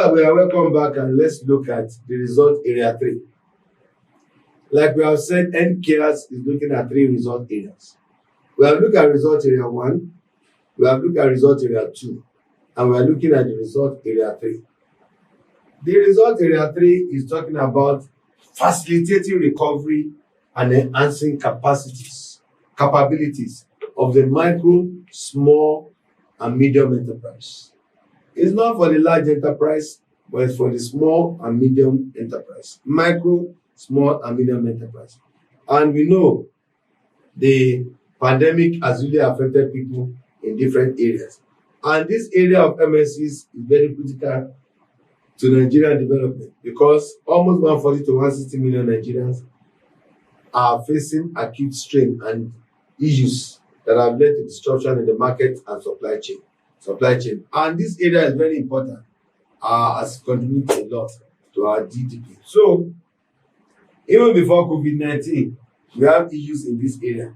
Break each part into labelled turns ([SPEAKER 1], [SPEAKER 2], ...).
[SPEAKER 1] Well, we are welcome back, and let's look at the result area 3. Like we have said, NCARES is looking at 3 result areas. We have looked at result area 1, we have looked at result area 2, and we are looking at the result area 3. The result area 3 is talking about facilitating recovery and enhancing capabilities of the micro, small, and medium enterprise. It's not for the large enterprise, but it's for the small and medium enterprise. Micro, small, and medium enterprise. And we know the pandemic has really affected people in different areas. And this area of MSCs is very critical to Nigerian development, because almost 140 to 160 million Nigerians are facing acute strain and issues that have led to disruption in the market and supply chain. And this area is very important as it contributes a lot to our GDP. So even before COVID-19, we have issues in this area.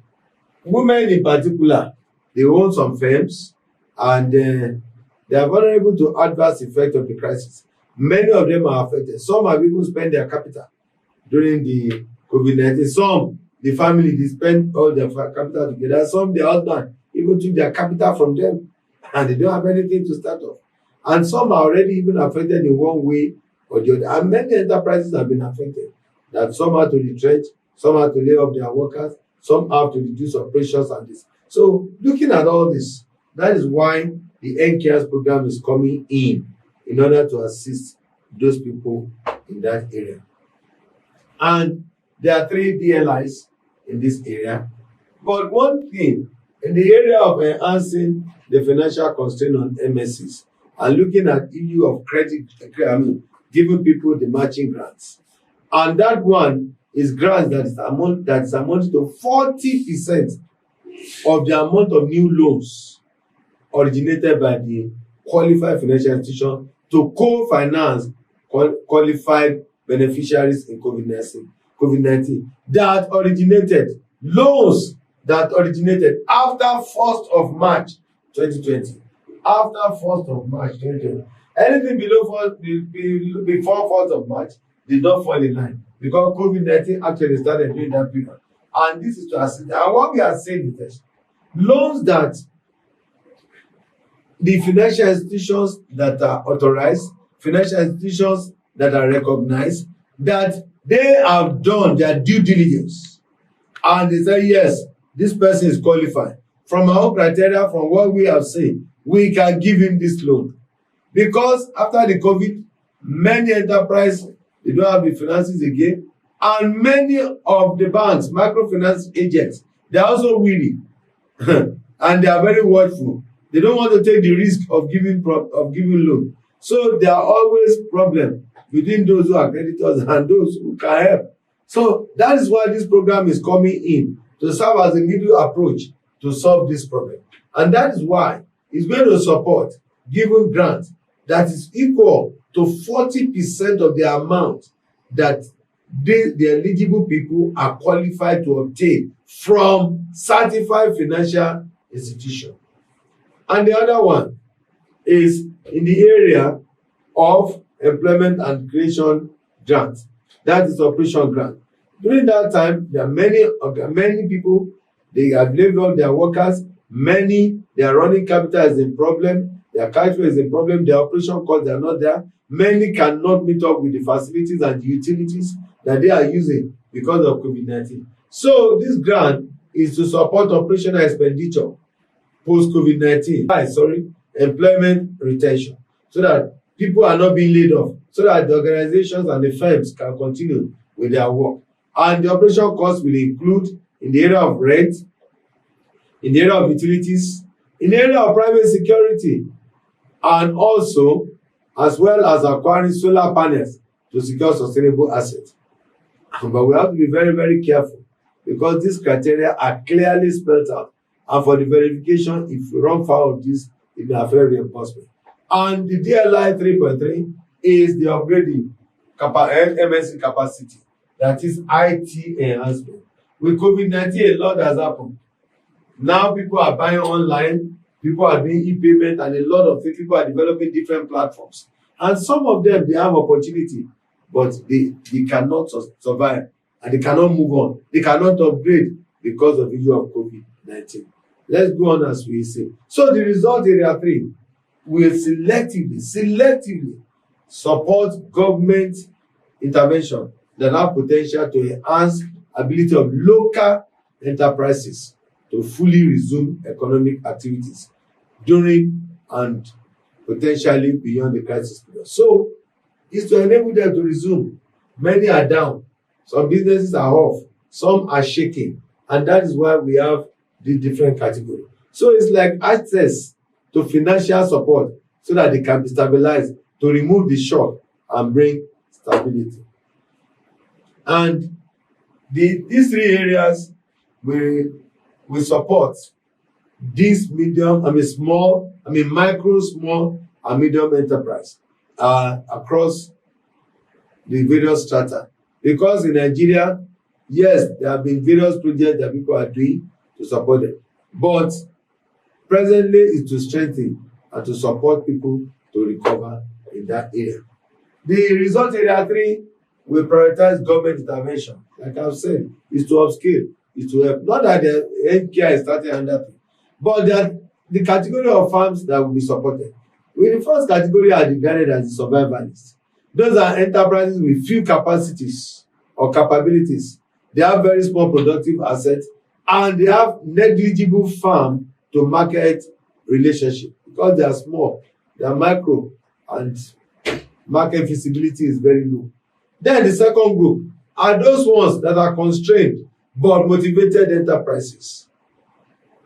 [SPEAKER 1] Women in particular, they own some firms, and they are vulnerable to adverse effects of the crisis. Many of them are affected. Some have even spent their capital during the COVID-19. Some, the family, they spent all their capital together. Some, their husband even took their capital from them, and they don't have anything to start off. And some are already even affected in one way or the other. And many enterprises have been affected. That some have to retrench, some have to lay off their workers, some have to reduce operations and this. So looking at all this, that is why the NCARES program is coming in order to assist those people in that area. And there are 3 DLIs in this area. But one thing, in the area of enhancing the financial constraint on MSCs and looking at issue of credit, giving people the matching grants. And that one is grants that is amounting to 40% of the amount of new loans originated by the qualified financial institution to co-finance qualified beneficiaries in COVID-19 that originated, loans that originated after 1st of March 2020. After 1st of March 2020. Anything before 1st of March did not fall in line, because COVID-19 actually started during that period. And this is to assist. And what we are saying is this: loans that the financial institutions that are authorized, financial institutions that are recognized, that they have done their due diligence, and they say, yes, this person is qualified. From our own criteria, from what we have seen, we can give him this loan. Because after the COVID, many enterprises, they don't have the finances again, and many of the banks, microfinance agents, they are also weary and they are very watchful. They don't want to take the risk of giving loan. So there are always problems between those who are creditors and those who can help. So that is why this program is coming in, to serve as a middle approach to solve this problem. And that is why it's going to support giving grants that is equal to 40% of the amount that the eligible people are qualified to obtain from certified financial institution. And the other one is in the area of employment and creation grants. That is operation grant. During that time, there are many people, they have laid off their workers. Many, their running capital is a problem. Their cash flow is a problem. Their operation costs are not there. Many cannot meet up with the facilities and the utilities that they are using because of COVID-19. So this grant is to support operational expenditure post-COVID-19, employment retention, so that people are not being laid off, so that the organizations and the firms can continue with their work. And the operation costs will include in the area of rent, in the area of utilities, in the area of private security, and also as well as acquiring solar panels to secure sustainable assets. But we have to be very, very careful, because these criteria are clearly spelled out. And for the verification, if we run foul of this, it may affect reimbursement. And the DLI 3.3 is the upgrading MSC capacity, that is IT enhancement. With COVID-19, a lot has happened. Now people are buying online, people are doing e-payment, and a lot of people are developing different platforms. And some of them, they have opportunity, but they cannot survive, and they cannot move on. They cannot upgrade because of the issue of COVID-19. Let's go on as we say. So the result area 3 will selectively support government intervention that have potential to enhance ability of local enterprises to fully resume economic activities during and potentially beyond the crisis period. So it's to enable them to resume. Many are down, some businesses are off, some are shaking, and that is why we have the different categories. So it's like access to financial support so that they can be stabilized, to remove the shock and bring stability. And these 3 areas we support this micro, small, and medium enterprise across the various strata. Because in Nigeria, yes, there have been various projects that people are doing to support them. But presently, it's to strengthen and to support people to recover in that area. The result area 3 will prioritize government intervention. Like I've said, is to upscale, is to help. Not that the healthcare is starting under thing, but that the category of farms that will be supported. With the first category are regarded as the survivalists. Those are enterprises with few capacities or capabilities. They have very small productive assets, and they have negligible farm to market relationship because they are small, they are micro, and market visibility is very low. Then the second group are those ones that are constrained but motivated enterprises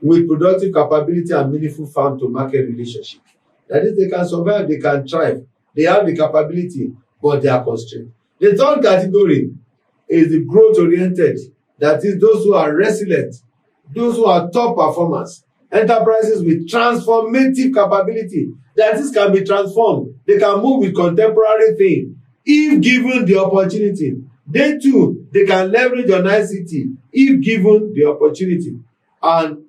[SPEAKER 1] with productive capability and meaningful farm to market relationship. That is, they can survive, they can thrive, they have the capability, but they are constrained. The third category is the growth-oriented, that is those who are resilient, those who are top performers, enterprises with transformative capability, that is can be transformed, they can move with contemporary things if given the opportunity. They too, they can leverage on ICT if given the opportunity. And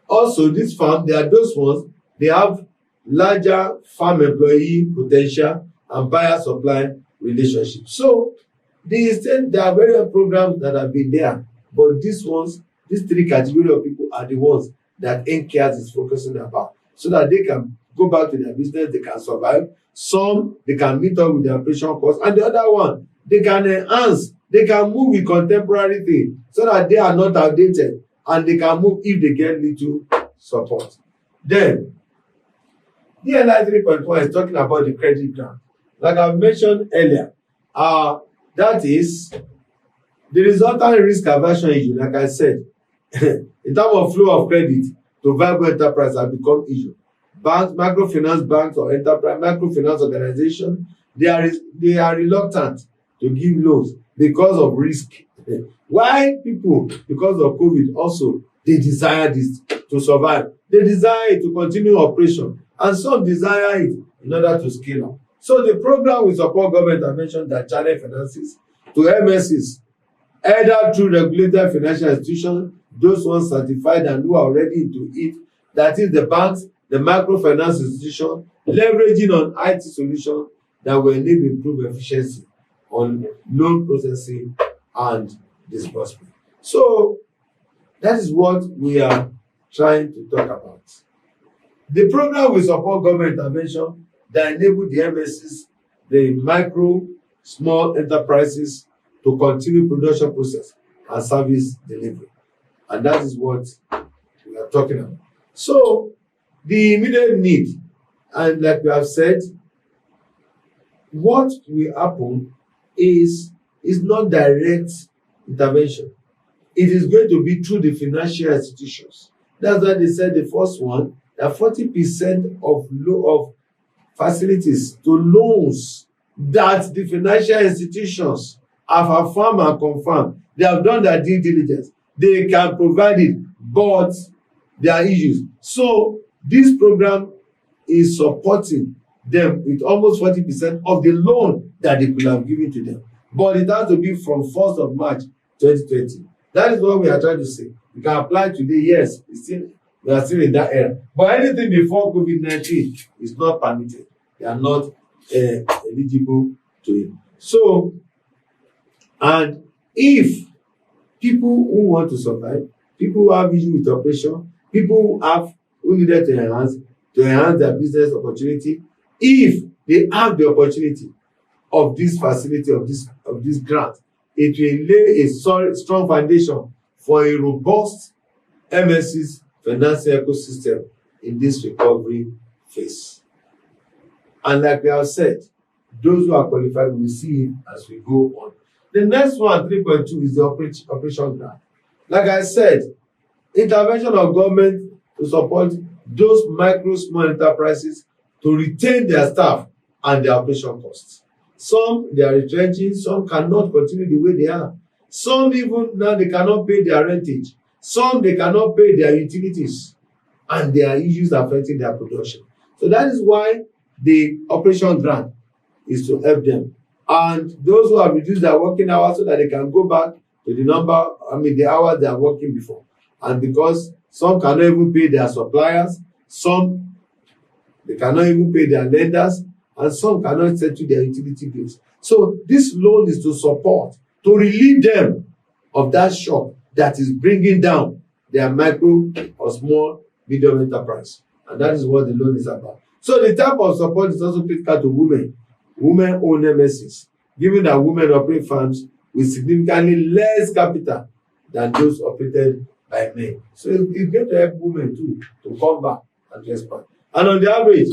[SPEAKER 1] also this farm, they are those ones, they have larger farm employee potential and buyer supply relationship. So there are various programs that have been there, but these 3 categories of people are the ones that NCAS is focusing about, so that they can go back to their business, they can survive. Some, they can meet up with their operation costs, and the other one, they can enhance, they can move with contemporary things so that they are not outdated, and they can move if they get little support. Then, DNI 3.1 is talking about the credit grant. Like I mentioned earlier, that is the resultant risk aversion issue. Like I said, in terms of flow of credit to viable enterprise has become issue. Banks, microfinance banks or enterprise microfinance organizations, they are reluctant to give loans because of risk. Why people, because of COVID also, they desire this to survive. They desire it to continue operation, and some desire it in order to scale up. So the program will support government intervention that channel finances to MSs, either through regulated financial institutions, those ones certified and who are already into it, that is the banks, the microfinance institution, leveraging on IT solutions that will enable improved efficiency on loan processing and disbursement. So that is what we are trying to talk about. The program will support government intervention that enable the MSs, the micro, small enterprises to continue production process and service delivery. And that is what we are talking about. So the immediate need, and like we have said, what will happen is not direct intervention. It is going to be through the financial institutions. That's why they said the first one, that 40% of facilities to loans that the financial institutions have affirmed and confirmed, they have done their due diligence, they can provide it, but there are issues. So this program is supporting them with almost 40% of the loan that they could have given to them. But it has to be from 1st of March 2020. That is what we are trying to say. You can apply today, yes, we are still in that era. But anything before COVID-19 is not permitted. They are not eligible to it. So, and if people who want to survive, people who have issue with operation, people who needed to enhance their business opportunity, if they have the opportunity of this facility, of this grant, it will lay a strong foundation for a robust MSC's financial ecosystem in this recovery phase. And like we have said, those who are qualified will see it as we go on. The next one, 3.2, is the operation grant. Like I said, intervention of government to support those micro small enterprises to retain their staff and their operation costs. Some they are retrenching, some cannot continue the way they are. Some even now they cannot pay their rentage. Some they cannot pay their utilities, and there are issues affecting their production. So that is why the operation grant is to help them. And those who have reduced their working hours so that they can go back to the hours they are working before. And because some cannot even pay their suppliers, some they cannot even pay their lenders, and some cannot settle their utility bills. So this loan is to support, to relieve them of that shock that is bringing down their micro or small medium enterprise. And that is what the loan is about. So the type of support is also critical to women-owned MSCs, given that women operate farms with significantly less capital than those operated by men. So it's going to help women too to come back and to expand. And on the average,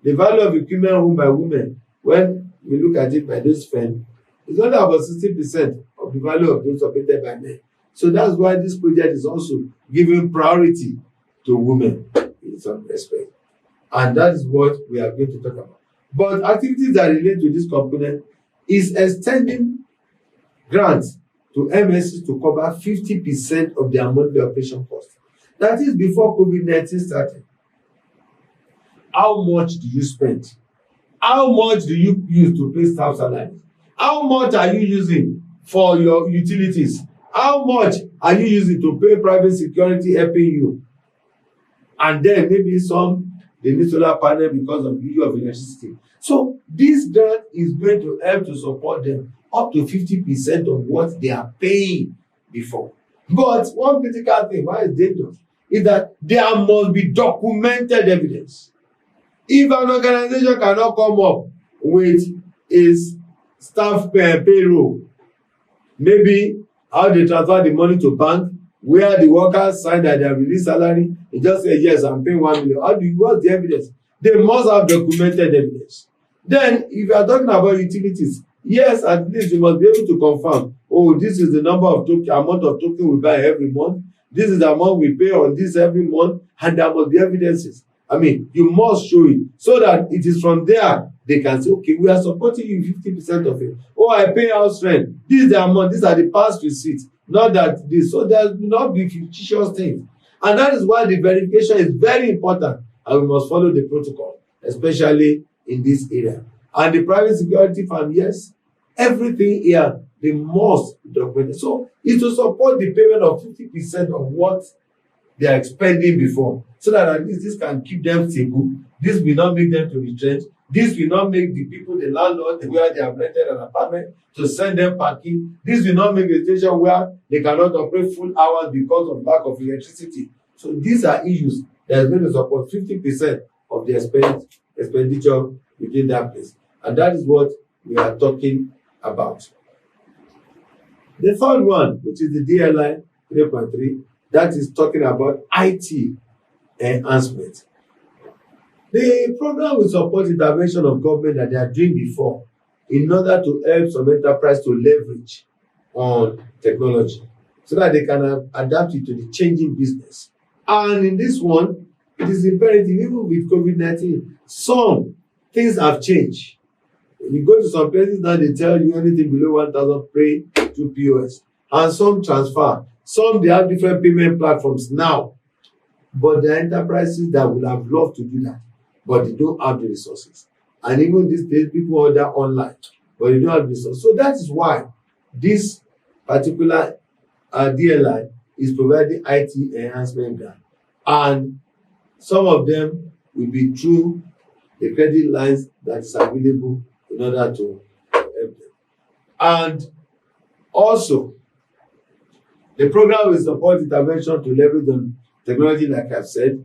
[SPEAKER 1] the value of equipment owned by women, when we look at it by those firms, is only about 60% of the value of those operated by men. So that's why this project is also giving priority to women in some respect. And that is what we are going to talk about. But activities that relate to this component is extending grants to MSCs to cover 50% of their monthly operation costs. That is before COVID-19 started. How much do you spend? How much do you use to pay staff salaries? How much are you using for your utilities? How much are you using to pay private security helping you? And then maybe they need solar panel because of the issue of electricity. So this grant is going to help to support them up to 50% of what they are paying before. But one critical thing, why it's dangerous, is that there must be documented evidence. If an organization cannot come up with its staff payroll, maybe how they transfer the money to bank, where the workers sign that they have released salary, they just say, yes, I'm paying 1 million. What's the evidence? They must have documented evidence. Then, if you are talking about utilities, yes, at least you must be able to confirm, oh, this is the amount of token we buy every month. This is the amount we pay on this every month, and there must be evidences. You must show it so that it is from there they can say, okay, we are supporting you 50% of it. Oh, I pay house rent. This is the amount. These are the past receipts. Not that this. So there will not be fictitious things. And that is why the verification is very important, and we must follow the protocol, especially in this area. And the private security firm, yes, everything here, they must document it. So it's to support the payment of 50% of what they are expending before, so that at least this can keep them stable. This will not make them to retrench. This will not make the people, the landlord, where they have rented an apartment, to send them packing. This will not make a situation where they cannot operate full hours because of lack of electricity. So these are issues that are going to support 50% of the expenditure within that place. And that is what we are talking about. The third one, which is the DLI 3.3, that is talking about IT enhancement. The program will support intervention of government that they are doing before in order to help some enterprise to leverage on technology so that they can adapt it to the changing business. And in this one, it is imperative, even with COVID-19, some things have changed. When you go to some places now, they tell you anything below 1,000 pay to POS. And some transfer. Some, they have different payment platforms now. But there are enterprises that would have loved to do that, but they don't have the resources. And even these days, people order online, but they don't have the resources. So that is why this particular DLI is providing IT enhancement grant. And some of them will be through the credit lines that is available in order to help them. And also, the program will support intervention to leverage on technology, like I've said,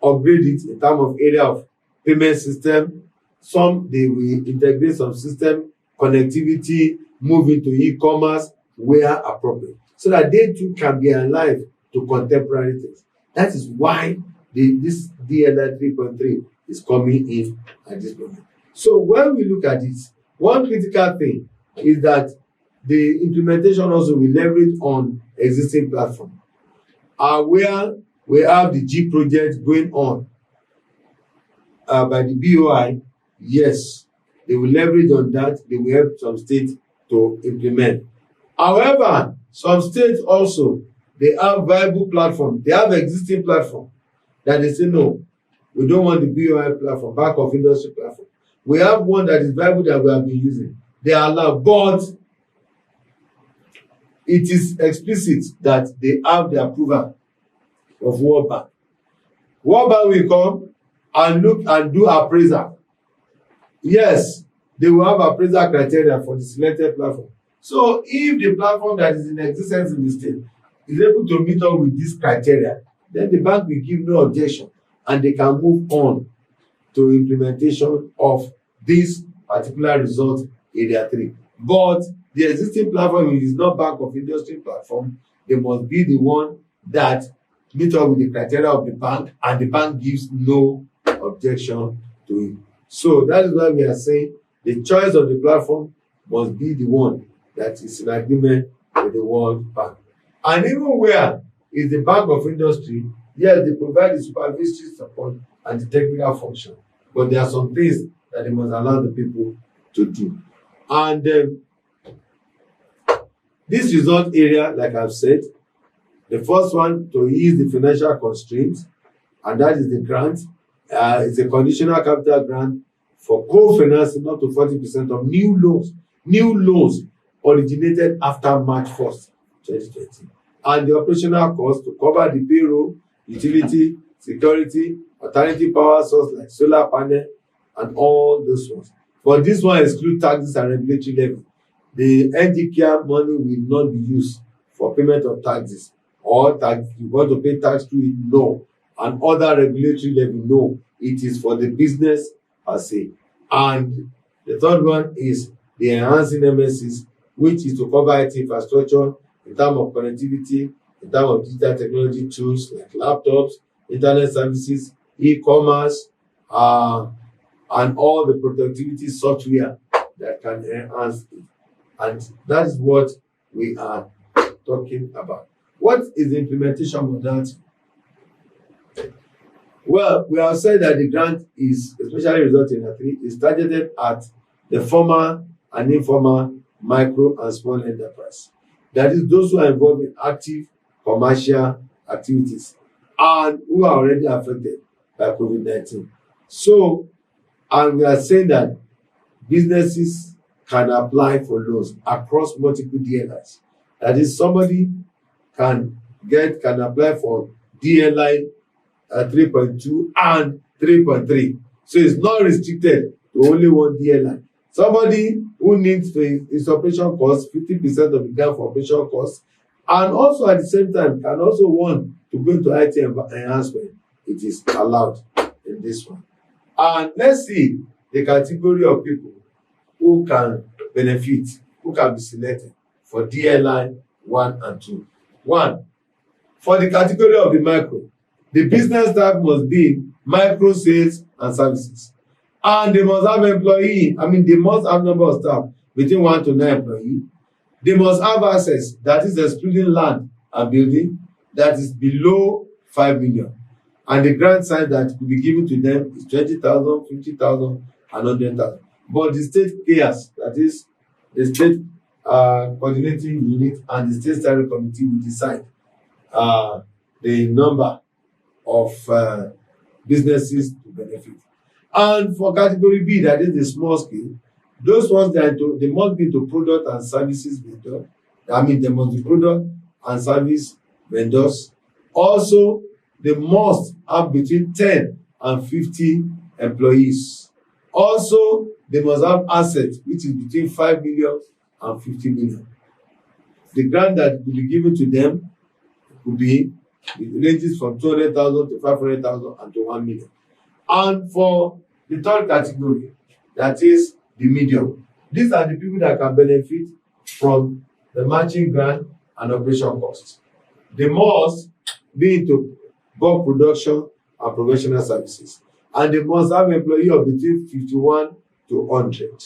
[SPEAKER 1] upgrade it in terms of area of payment system. Some, they will integrate some system connectivity, move into e-commerce where appropriate, so that they too can be alive to contemporary things. That is why this DLI 3.3 is coming in at this moment. So when we look at this, one critical thing is that the implementation also will leverage on existing platform. Where we have the G project going on by the BOI, yes, they will leverage on that. They will help some states to implement. However, some states also, they have viable platform. They have existing platform that they say, no, we don't want the BOI platform, back of industry platform. We have one that is viable that we have been using. They are allowed, but it is explicit that they have the approval of World Bank. World Bank will come and look and do appraisal. Yes, they will have appraisal criteria for the selected platform. So if the platform that is in existence in the state is able to meet up with this criteria, then the bank will give no objection and they can move on to implementation of this particular result area 3. But the existing platform, if it is not Bank of Industry platform, they must be the one that meet up with the criteria of the bank, and the bank gives no objection to it. So that is why we are saying the choice of the platform must be the one that is in agreement with the World Bank. And even where is the Bank of Industry, yes, they provide the supervisory support and the technical function, but there are some things that they must allow the people to do. And this result area, like I've said, the first one to ease the financial constraints, and that is the grant. It's a conditional capital grant for co-financing up to 40% of new loans originated after March 1st, 2020. And the operational cost to cover the payroll, utility, security, alternative power source like solar panel, and all those ones. But this one excludes taxes and regulatory levy. The NGCare money will not be used for payment of taxes, or tax, you want to pay tax to it, no. And other regulatory levy, no. It is for the business per se. And the third one is the enhancing MSCs, which is to cover IT infrastructure in terms of connectivity, in terms of digital technology tools like laptops, internet services, e-commerce, and all the productivity software that can enhance it. And that is what we are talking about. What is the implementation modality? Well, we have said that the grant is, especially resulting in 3, is targeted at the formal and informal micro and small enterprise. That is those who are involved in active commercial activities and who are already affected by COVID-19. So, and we are saying that businesses can apply for loans across multiple DLIs. That is, somebody can apply for DLI 3.2 and 3.3. So it's not restricted to only one DLI. Somebody who needs his operation cost, 50% of the grant for operation costs, and also at the same time can also want to go into IT enhancement. It is allowed in this one. And let's see the category of people who can benefit, who can be selected for DLI 1 and 2. 1, for the category of the micro, the business type must be micro sales and services. And they must have employee, they must have number of staff between 1 to 9 employees. They must have access, that is excluding land and building, that is below 5 million. And the grant size that could be given to them is 20,000, 50,000, and 100,000. But the state cares, that is the state coordinating unit and the state steering committee will decide the number of businesses to benefit. And for category B, that is the small scale, those ones that they must be to product and services vendor. They must be product and service vendors. Also, they must have between 10 and 50 employees. Also, they must have assets which is between 5 million and 50 million. The grant that will be given to them will be, it ranges from 200,000 to 500,000 and to 1 million. And for the third category, that is the medium. These are the people that can benefit from the matching grant and operation costs. They must be into bulk production and professional services. And they must have employee of between 51 to 100.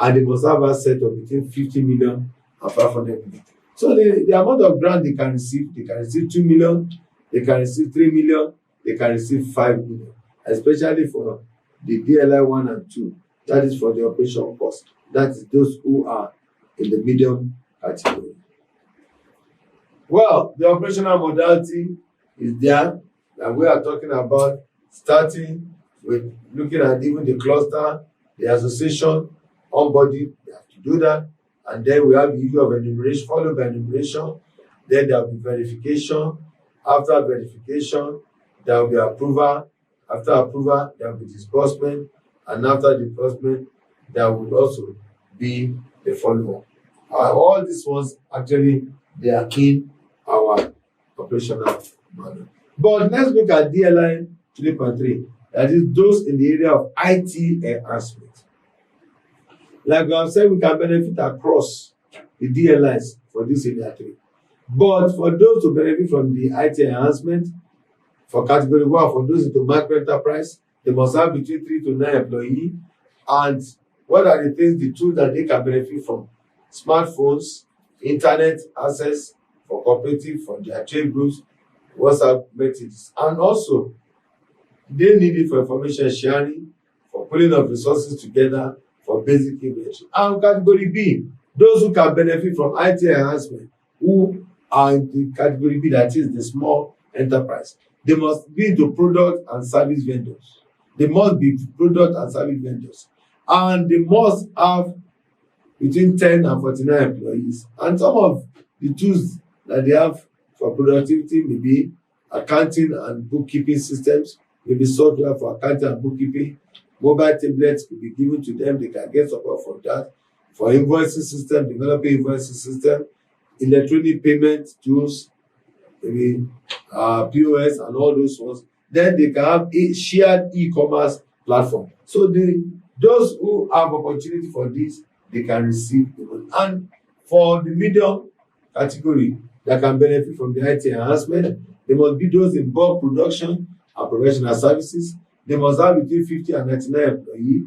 [SPEAKER 1] And they must have asset of between 50 million and 500 million. So the amount of grant they can receive 2 million, they can receive 3 million, they can receive 5 million, especially for the DLI 1 and 2. That is for the operation cost. That is those who are in the medium category. Well, the operational modality is there, and we are talking about starting with looking at even the cluster, the association, onboarding. We have to do that. And then we have the issue of enumeration, followed by enumeration. Then there will be verification. After verification, there will be approval. After approval, there will be disbursement. And after disbursement, there will also be the follow-up. All these ones, actually, they are in our operational manual. But let's look at DLI 3.3. That is those in the area of IT enhancement. Like I said, we can benefit across the DLIs for this area 3. But for those to benefit from the IT enhancement, for category 1, for those into micro enterprise, they must have between 3 to 9 employees. And what are the things, the tools that they can benefit from? Smartphones, internet access for cooperative, for their trade groups, WhatsApp messages. And also, they need it for information sharing, for pulling of resources together, for basic inventory. And category B, those who can benefit from IT enhancement, who are in the category B, that is the small enterprise. They must be into product and service vendors. They must be product and service vendors. And they must have between 10 and 49 employees. And some of the tools that they have for productivity may be accounting and bookkeeping systems, maybe software for accounting and bookkeeping. Mobile tablets could be given to them. They can get support for that. For invoicing system, developing invoicing system, electronic payment tools, maybe POS and all those ones. Then they can have a shared e-commerce platform. So those who have opportunity for this, they can receive the money. And for the medium category that can benefit from the IT enhancement, they must be those in bulk production and professional services. They must have between 50 and 99 employees.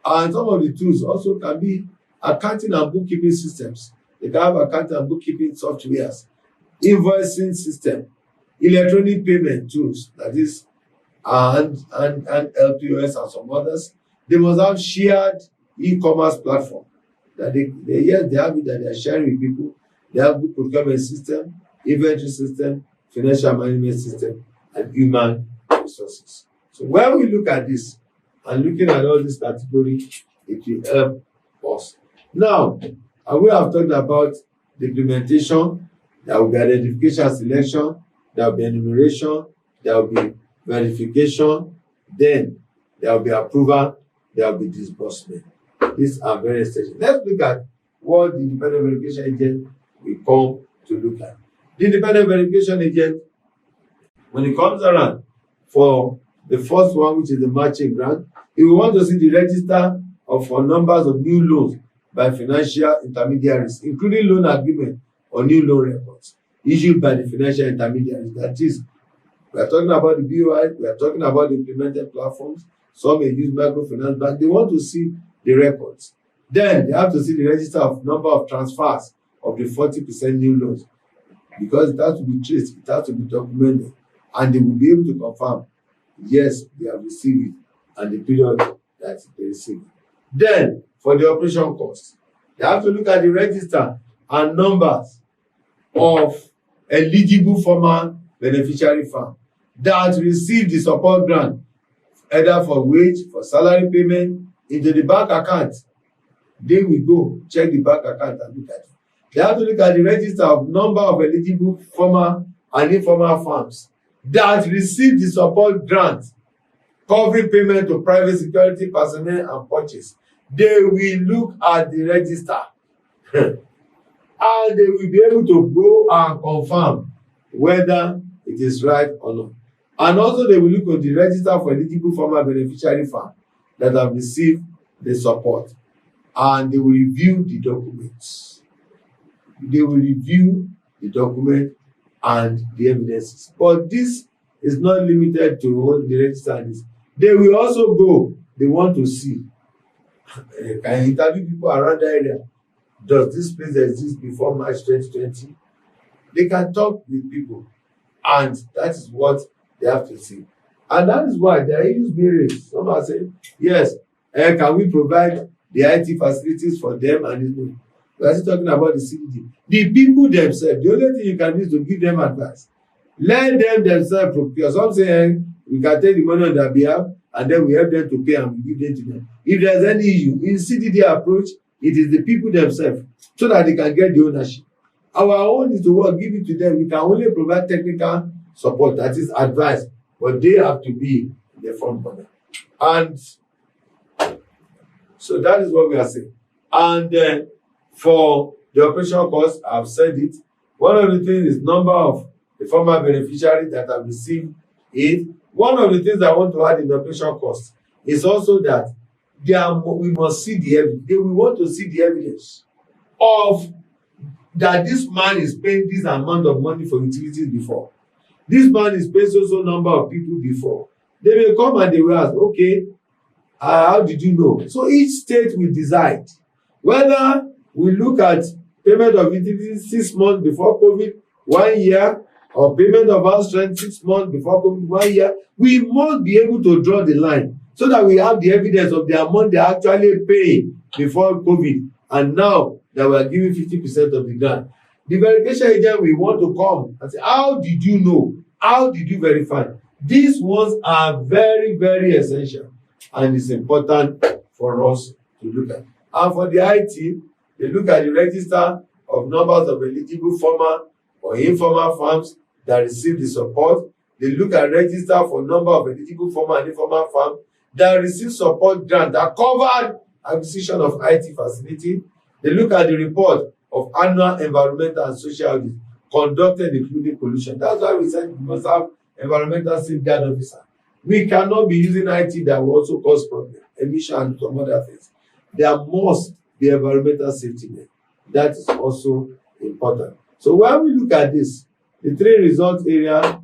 [SPEAKER 1] And some of the tools also can be accounting and bookkeeping systems. They can have accounting and bookkeeping softwares, invoicing system, electronic payment tools, that is, and LPOS and some others. They must have shared e-commerce platform that they have it that they are sharing with people. They have good procurement system, inventory system, financial management system, and human resources. So when we look at this and looking at all these categories, it will help us. Now, we have talked about the implementation. There will be identification and selection. There will be enumeration. There will be verification. Then there will be approval. There will be disbursement. These are very essential. Let's look at what the independent verification agent will come to look at. The independent verification agent, when it comes around for the first one, which is the matching grant, if we want to see the register of numbers of new loans by financial intermediaries, including loan agreement or new loan records issued by the financial intermediaries. That is, we are talking about the BOI, we are talking about the implemented platforms. Some may use microfinance bank. They want to see the records. Then they have to see the register of number of transfers of the 40% new loans, because it has to be traced, it has to be documented, and they will be able to confirm, yes, they have received it and the period that they received it. Then, for the operation cost, they have to look at the register and numbers of eligible former beneficiary firm that received the support grant, either for wage, for salary payment, into the bank account. They will go check the bank account and look at it. They have to look at the register of number of eligible former and informal firms that received the support grant covering payment to private security personnel and purchase. They will look at the register and they will be able to go and confirm whether it is right or not. And also they will look at the register for eligible former beneficiary farm that have received the support, and they will review the documents. They will review the document and the evidences. But this is not limited to the register. They will also go, they want to see, can interview people around the area. Does this place exist before March 2020? They can talk with people, and that is what they have to see. And that is why there are issues being raised. Some are saying, yes, can we provide the IT facilities for them? And we are still talking about the CDD. The people themselves, the only thing you can do is to give them advice. Let them themselves procure. Some say, we can take the money on their behalf, and then we help them to pay and we give them to them. If there's any issue, in CDD approach, it is the people themselves, so that they can get the ownership. Our own is to work, give it to them. We can only provide technical support, that is advice, but they have to be in the front burner. And so that is what we are saying. And for the operational cost, I've said it. One of the things is number of the former beneficiaries that have received it. One of the things I want to add in the operational cost is also that we must see the evidence. We want to see the evidence of that this man is paying this amount of money for utilities before. This man is paying so number of people before. They will come and they will ask, okay, how did you know? So each state will decide whether we look at payment of utilities 6 months before COVID, 1 year, or payment of house rent 6 months before COVID, 1 year. We must be able to draw the line so that we have the evidence of the amount they actually pay before COVID, and now that we are giving 50% of the grant. The verification agent will want to come and say, how did you know? How did you verify? These ones are very, very essential, and it's important for us to look at. And for the IT, they look at the register of numbers of eligible formal or informal farms that receive the support. They look at register for number of eligible formal and informal farms that receive support grant that covered acquisition of IT facility. They look at the report of annual environmental and social audit conducted including pollution. That's why we said we must have environmental safeguard officer. We cannot be using IT that will also cause problem, emission and some other things. There must be environmental safety net. That is also important. So when we look at this, the three result area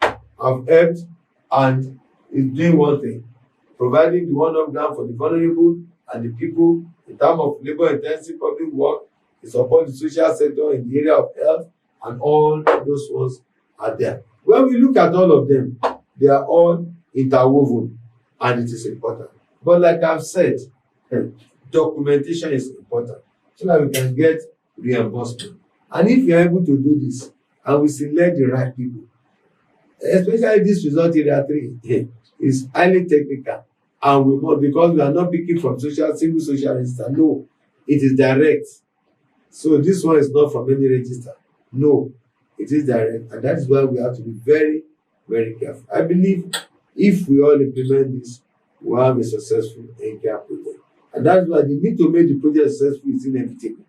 [SPEAKER 1] have helped and is doing one thing, providing the one-off grant for the vulnerable and the people in terms of labor-intensive public work, to support the social sector in the area of health, and all those ones are there. When we look at all of them, they are all interwoven, and it is important. But like I've said, documentation is important so that we can get reimbursement. And if you are able to do this, and we select the right people, especially this result area 3 is highly technical, and we must, because we are not picking from single social register. No, it is direct. So this one is not from any register. No, it is direct, and that is why we have to be very, very careful. I believe if we all implement this, we will have a successful NCAR project, and that's why the need to make the project successful is inevitable,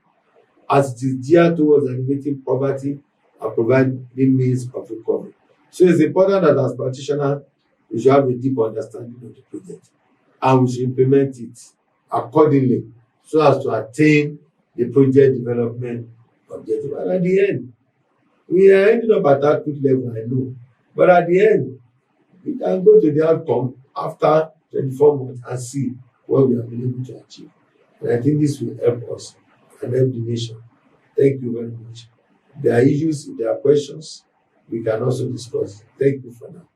[SPEAKER 1] as it is geared towards eliminating poverty and providing means of recovery. So it's important that as practitioners, we should have a deep understanding of the project, and we should implement it accordingly so as to attain the project development objective. And at the end, we are ending up at that good level, I know. But at the end, we can go to the outcome after 24 months and see what we have been able to achieve. And I think this will help us and help the nation. Thank you very much. If there are issues, if there are questions, we can also discuss. Thank you for now.